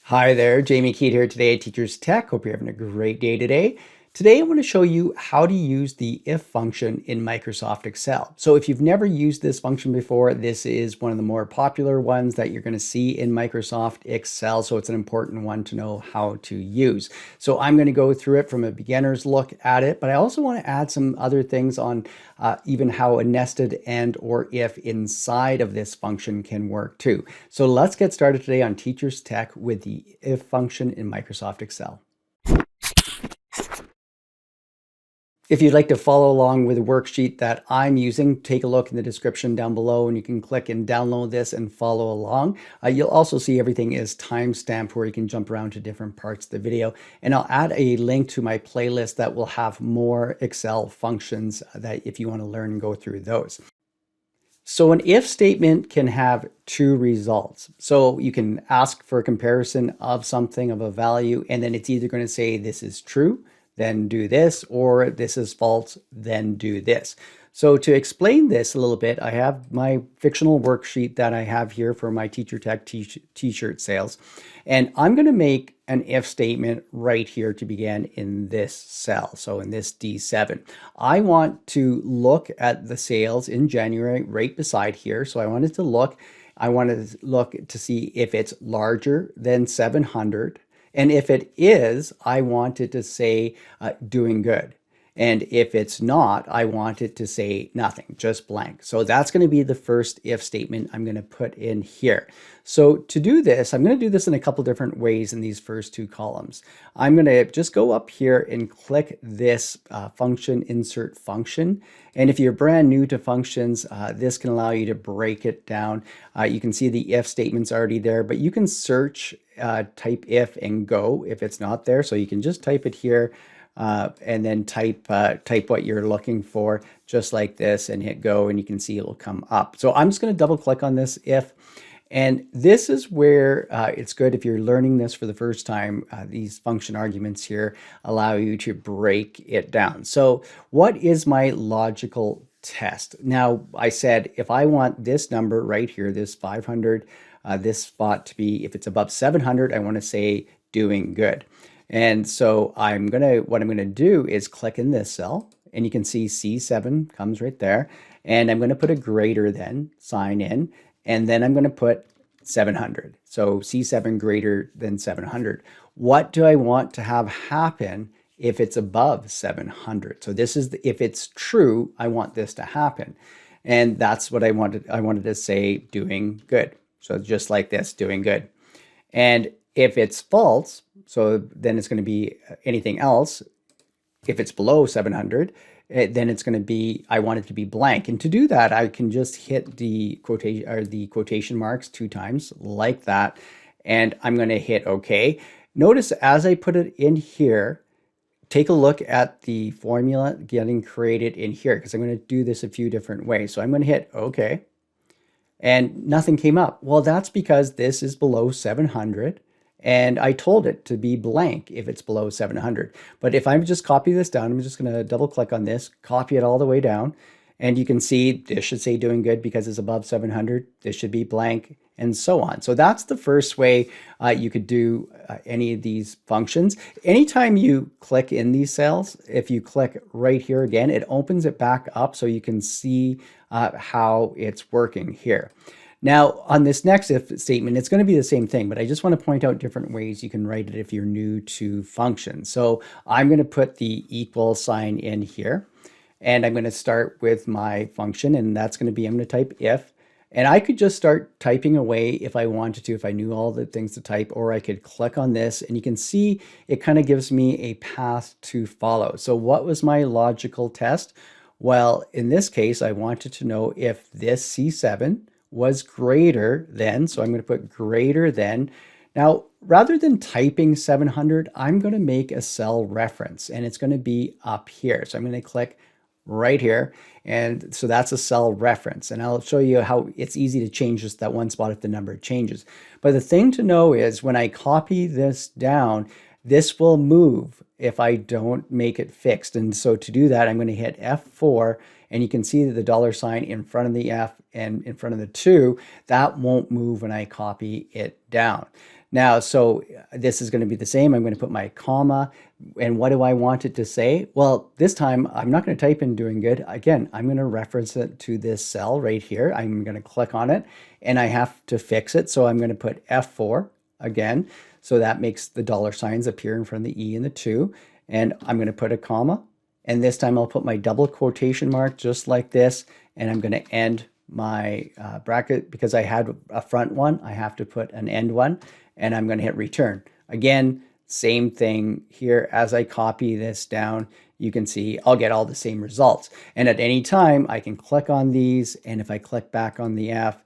Hi there, Jamie Keat here today at Teachers Tech. Hope you're having a great day today. Today I want to show you how to use the if function in Microsoft Excel. So if you've never used this function before, this is one of the more popular ones that you're going to see in Microsoft Excel. So it's an important one to know how to use. So I'm going to go through it from a beginner's look at it, but I also want to add some other things on even how a nested and or if inside of this function can work too. So let's get started today on Teachers Tech with the if function in Microsoft Excel. If you'd like to follow along with the worksheet that I'm using, take a look in the description down below and you can click and download this and follow along. You'll also see everything is timestamped where you can jump around to different parts of the video. And I'll add a link to my playlist that will have more Excel functions that if you want to learn and go through those. So an if statement can have two results. So you can ask for a comparison of something, of a value, and then it's either going to say this is true, then do this, or this is false, then do this. So to explain this a little bit, I have my fictional worksheet that I have here for my Teacher Tech t-shirt sales. And I'm going to make an if statement right here to begin in this cell. So in this D7, I want to look at the sales in January right beside here. So I wanted to look to see if it's larger than 700. And if it is, I want it to say doing good. And if it's not, I want it to say nothing, just blank. So that's going to be the first if statement I'm going to put in here. So to do this, I'm going to do this in a couple different ways in these first two columns. I'm going to just go up here and click this function, insert function. And if you're brand new to functions, this can allow you to break it down. You can see the if statement's already there, but you can search, type if and go if it's not there. So you can just type it here. And then type what you're looking for just like this and hit go and you can see it will come up. So I'm just going to double click on this if, and this is where it's good if you're learning this for the first time. These function arguments here allow you to break it down. So what is my logical test? Now I said if I want this number right here, this 500, this spot to be, if it's above 700, I want to say doing good. And so what I'm gonna do is click in this cell and you can see C7 comes right there. And I'm gonna put a greater than sign in, and then I'm gonna put 700. So C7 greater than 700. What do I want to have happen if it's above 700? So this is if it's true, I want this to happen. And that's what I wanted. I wanted to say doing good. So just like this, doing good. And if it's false, so then it's going to be anything else. If it's below 700, then it's going to be, I want it to be blank. And to do that, I can just hit the quotation marks 2 times like that. And I'm going to hit OK. Notice as I put it in here, take a look at the formula getting created in here, because I'm going to do this a few different ways. So I'm going to hit OK. And nothing came up. Well, that's because this is below 700. And I told it to be blank if it's below 700. But if I just copy this down, I'm just going to double click on this, copy it all the way down. And you can see this should say doing good because it's above 700. This should be blank and so on. So that's the first way you could do any of these functions. Anytime you click in these cells, if you click right here again, it opens it back up so you can see how it's working here. Now, on this next if statement, it's going to be the same thing, but I just want to point out different ways you can write it if you're new to functions. So I'm going to put the equal sign in here, and I'm going to start with my function, and that's going to be, I'm going to type if, and I could just start typing away if I wanted to, if I knew all the things to type, or I could click on this, and you can see it kind of gives me a path to follow. So what was my logical test? Well, in this case, I wanted to know if this C7 was greater than, so I'm going to put greater than. Now, rather than typing 700, I'm going to make a cell reference, and it's going to be up here. So I'm going to click right here, and so that's a cell reference. And I'll show you how it's easy to change just that one spot if the number changes. But the thing to know is when I copy this down, this will move if I don't make it fixed. And so to do that, I'm going to hit F4, and you can see that the dollar sign in front of the F and in front of the 2, that won't move when I copy it down. Now, so this is going to be the same. I'm going to put my comma. And what do I want it to say? Well, this time I'm not going to type in doing good. Again, I'm going to reference it to this cell right here. I'm going to click on it and I have to fix it. So I'm going to put F4 again. So that makes the dollar signs appear in front of the E and the 2. And I'm going to put a comma. And this time I'll put my double quotation mark just like this. And I'm going to end my bracket because I had a front one. I have to put an end one. And I'm going to hit return. Again, same thing here. As I copy this down, you can see I'll get all the same results. And at any time, I can click on these. And if I click back on the F,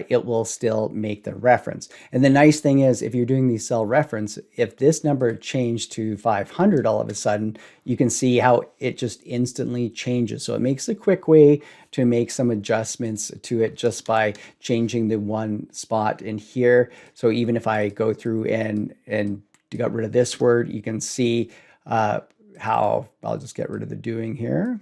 it will still make the reference. And the nice thing is, if you're doing these cell reference, if this number changed to 500 all of a sudden, you can see how it just instantly changes. So it makes a quick way to make some adjustments to it just by changing the one spot in here. So even if I go through and got rid of this word, you can see how I'll just get rid of the doing here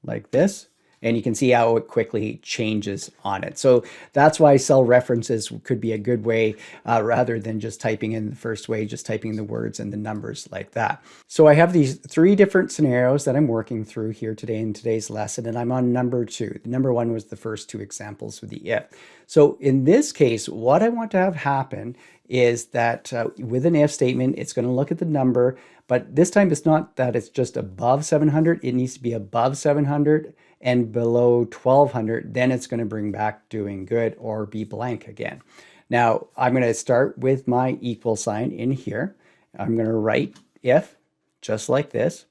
like this. And you can see how it quickly changes on it. So that's why cell references could be a good way rather than just typing in the first way, just typing the words and the numbers like that. So I have these 3 different scenarios that I'm working through here today in today's lesson, and I'm on number 2. The number 1 was the first 2 examples with the if. So in this case, what I want to have happen is that with an if statement, it's going to look at the number, but this time it's not that it's just above 700. It needs to be above 700 and below 1200, then it's going to bring back doing good or be blank again. Now, I'm going to start with my equal sign in here. I'm going to write if, just like this,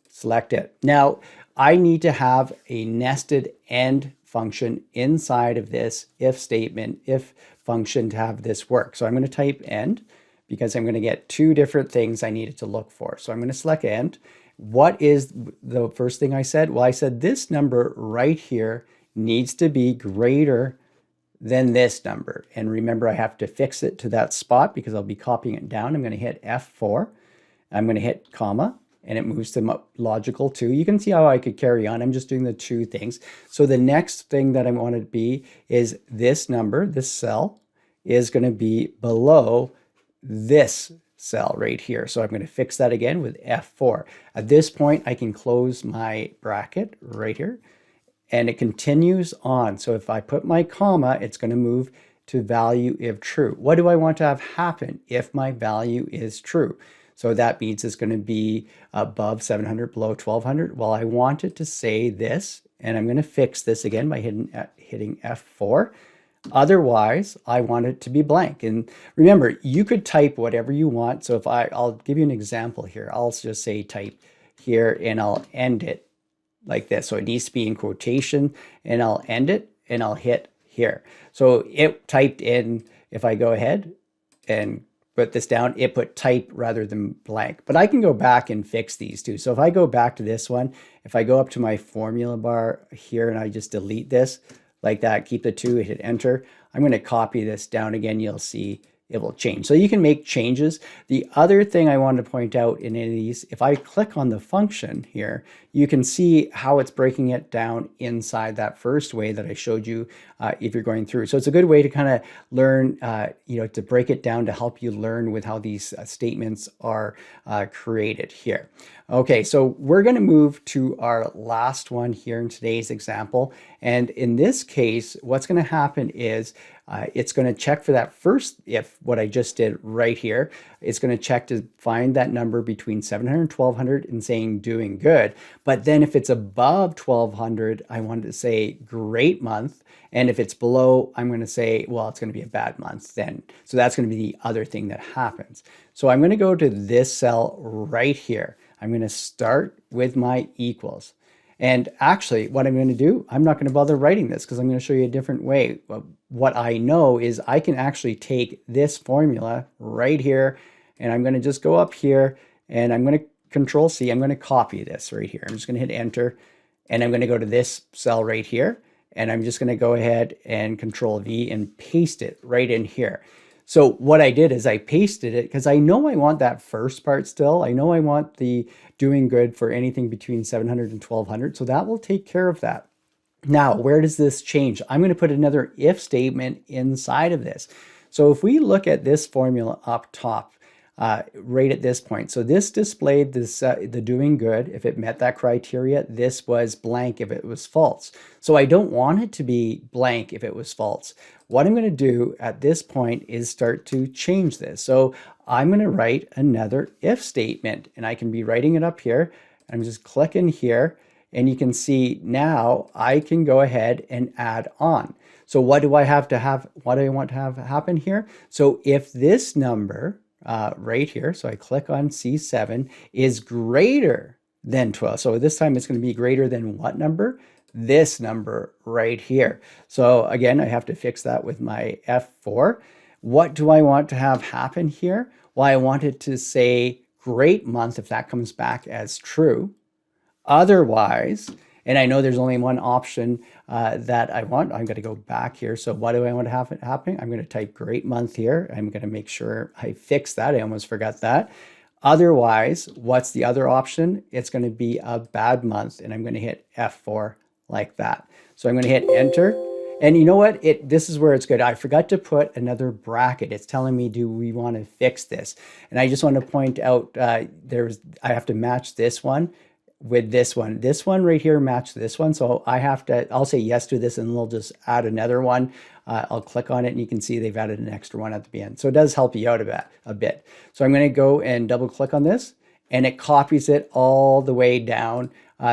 select it. Now, I need to have a nested AND function inside of this if statement, if function to have this work. So I'm going to type AND because I'm going to get 2 different things I needed to look for. So I'm going to select AND. What is the first thing I said? Well, I said this number right here needs to be greater than this number. And remember, I have to fix it to that spot because I'll be copying it down. I'm going to hit F4. I'm going to hit comma, and it moves to logical 2. You can see how I could carry on. I'm just doing the 2 things. So the next thing that I want it to be is this number, this cell, is going to be below this cell right here. So I'm going to fix that again with F4. At this point, I can close my bracket right here and it continues on. So if I put my comma, it's going to move to value if true. What do I want to have happen if my value is true? So that means it's going to be above 700, below 1200. Well, I want it to say this, and I'm going to fix this again by hitting F4. Otherwise, I want it to be blank. And remember, you could type whatever you want. So if I'll give you an example here. I'll just say type here and I'll end it like this. So it needs to be in quotation and I'll end it and I'll hit here. So it typed in, if I go ahead and put this down, it put type rather than blank. But I can go back and fix these too. So if I go back to this one, if I go up to my formula bar here and I just delete this, like that, keep the 2, hit enter. I'm going to copy this down again. You'll see it will change. So you can make changes. The other thing I wanted to point out in any of these, if I click on the function here, you can see how it's breaking it down inside that first way that I showed you if you're going through. So it's a good way to kind of learn, to break it down to help you learn with how these statements are created here. Okay, so we're going to move to our last one here in today's example. And in this case, what's going to happen is it's going to check for that first if, what I just did right here. It's going to check to find that number between 700 and 1200 and saying doing good. But then if it's above 1200, I want to say great month. And if it's below, I'm going to say, well, it's going to be a bad month then. So that's going to be the other thing that happens. So I'm going to go to this cell right here. I'm going to start with my equals. And actually, what I'm going to do, I'm not going to bother writing this because I'm going to show you a different way. What I know is I can actually take this formula right here, and I'm going to just go up here, and I'm going to Control C. I'm going to copy this right here. I'm just going to hit Enter, and I'm going to go to this cell right here, and I'm just going to go ahead and Control V and paste it right in here. So what I did is I pasted it because I know I want that first part still. I know I want the doing good for anything between 700 and 1200. So that will take care of that. Now, where does this change? I'm going to put another if statement inside of this. So if we look at this formula up top, right at this point. So this displayed this the doing good if it met that criteria. This was blank if it was false. So I don't want it to be blank if it was false. What I'm going to do at this point is start to change this. So I'm going to write another if statement, and I can be writing it up here. I'm just clicking here, and you can see now I can go ahead and add on. So what do I have to have? What do I want to have happen here? So if this number right here, so I click on C7, is greater than 12. So this time it's going to be greater than what number? This number right here. So again, I have to fix that with my F4. What do I want to have happen here? Well, I want it to say great month if that comes back as true. Otherwise, and I know there's only one option that I want. I'm going to go back here. So what do I want to have it happening? I'm going to type great month here. I'm going to make sure I fix that. I almost forgot that. Otherwise, what's the other option? It's going to be a bad month, and I'm going to hit F4 like that. So I'm going to hit enter. And you know what? This is where it's good. I forgot to put another bracket. It's telling me, do we want to fix this? And I just want to point out, I have to match this one with this one. This one right here match this one. So I'll say yes to this, and we'll just add another one. I'll click on it, and you can see they've added an extra one at the end. So it does help you out a bit. So I'm going to go and double click on this, and it copies it all the way down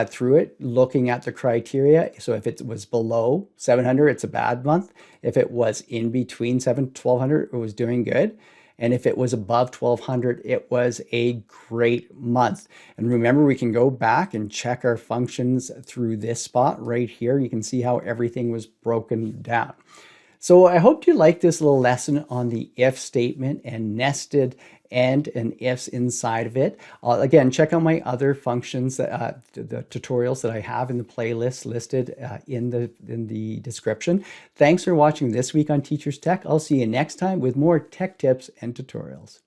through it, looking at the criteria. So if it was below 700, it's a bad month. If it was in between 1200, it was doing good. And if it was above 1200, it was a great month. And remember, we can go back and check our functions through this spot right here. You can see how everything was broken down. So I hope you like this little lesson on the if statement and nested and ifs inside of it. Again, check out my other functions, the tutorials that I have in the playlist listed in the description. Thanks for watching this week on Teachers Tech. I'll see you next time with more tech tips and tutorials.